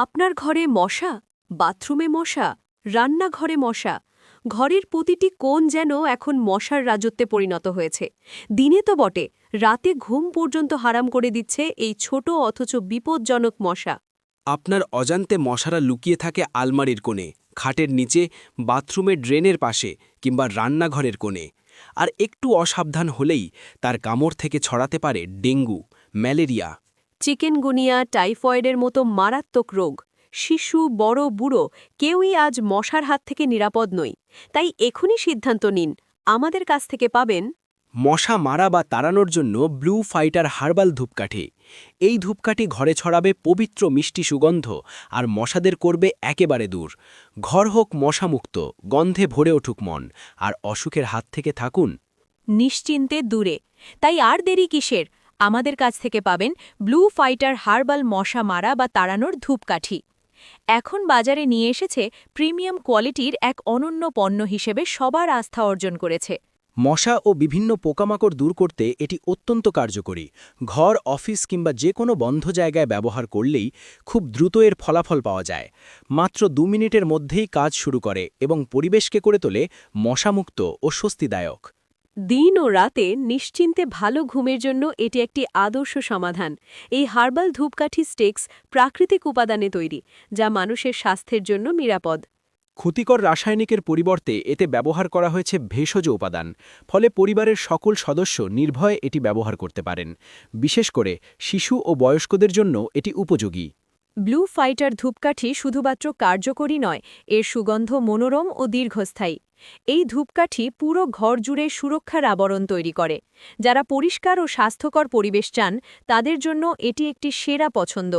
আপনার ঘরে মশা, বাথরুমে মশা, রান্নাঘরে মশা, ঘরের প্রতিটি কোণ যেন এখন মশার রাজত্বে পরিণত হয়েছে। দিনে তো বটে, রাতে ঘুম পর্যন্ত হারাম করে দিচ্ছে এই ছোট অথচ বিপজ্জনক মশা। আপনার অজান্তে মশারা লুকিয়ে থাকে আলমারির কোণে, খাটের নিচে, বাথরুমের ড্রেনের পাশে কিংবা রান্নাঘরের কোণে। আর একটু অসাবধান হলেই তার কামড় থেকে ছড়াতে পারে ডেঙ্গু, ম্যালেরিয়া। চিকেনগুনিয়া, টাইফয়েডের মতো মারাত্মক রোগ। শিশু, বড়, বুড়ো কেউই আজ মশার হাত থেকে নিরাপদ নই। তাই এখনই সিদ্ধান্ত নিন, আমাদের কাছ থেকে পাবেন মশা মারা বা তাড়ানোর জন্য ব্লু ফাইটার হার্বাল ধূপকাঠি। এই ধূপকাঠি ঘরে ছড়াবে পবিত্র মিষ্টি সুগন্ধ আর মশাদের করবে একেবারে দূর। ঘর হোক মশামুক্ত, গন্ধে ভরে উঠুক মন, আর অসুখের হাত থেকে থাকুন নিশ্চিন্তে দূরে। তাই আর দেরি কিসের? আমাদের কাছ থেকে পাবেন ব্লু ফাইটার হার্বাল মশা মারা বা তাড়ানোর ধূপকাঠি। এখন বাজারে নিয়ে এসেছে প্রিমিয়াম কোয়ালিটির এক অনন্য পণ্য হিসেবে সবার আস্থা অর্জন করেছে। মশা ও বিভিন্ন পোকামাকড় দূর করতে এটি অত্যন্ত কার্যকরী। ঘর, অফিস কিংবা যে কোনো বন্ধ জায়গায় ব্যবহার করলেই খুব দ্রুত এর ফলাফল পাওয়া যায়। মাত্র 2 মিনিটের মধ্যেই কাজ শুরু করে এবং পরিবেশকে করে তোলে মশামুক্ত ও স্বস্তিদায়ক। দিন ও রাতে নিশ্চিন্তে ভালো ঘুমের জন্য এটি একটি আদর্শ সমাধান। এই হার্বাল ধূপকাঠি স্টিক্স প্রাকৃতিক উপাদানে তৈরি, যা মানুষের স্বাস্থ্যের জন্য নিরাপদ। ক্ষতিকর রাসায়নিকের পরিবর্তে এতে ব্যবহার করা হয়েছে ভেষজ উপাদান, ফলে পরিবারের সকল সদস্য নির্ভয়ে এটি ব্যবহার করতে পারেন। বিশেষ করে শিশু ও বয়স্কদের জন্য এটি উপযোগী। ব্লু ফাইটার ধূপকাঠি শুধুমাত্র কার্যকরী নয়, এর সুগন্ধ মনোরম ও দীর্ঘস্থায়ী। এই ধূপকাঠি পুরো ঘর জুড়ে সুরক্ষার আবরণ তৈরি করে। যারা পরিষ্কার ও স্বাস্থ্যকর পরিবেশ চান, তাদের জন্য এটি একটি সেরা পছন্দ।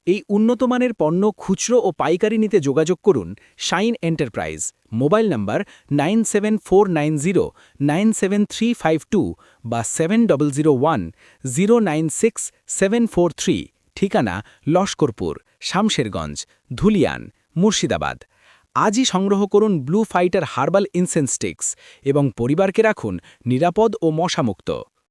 এই উন্নতমানের পণ্য খুচরো ও পাইকারি নিতে যোগাযোগ করুন শাইন এন্টারপ্রাইজ। মোবাইল নম্বর 9749097352 বা 7001096743। ঠিকানা লস্করপুর, শামশেরগঞ্জ, ধুলিয়ান, মুর্শিদাবাদ। আজই সংগ্রহ করুন blue fighter herbal incense sticks এবং পরিবারকে রাখুন নিরাপদ ও মশামুক্ত।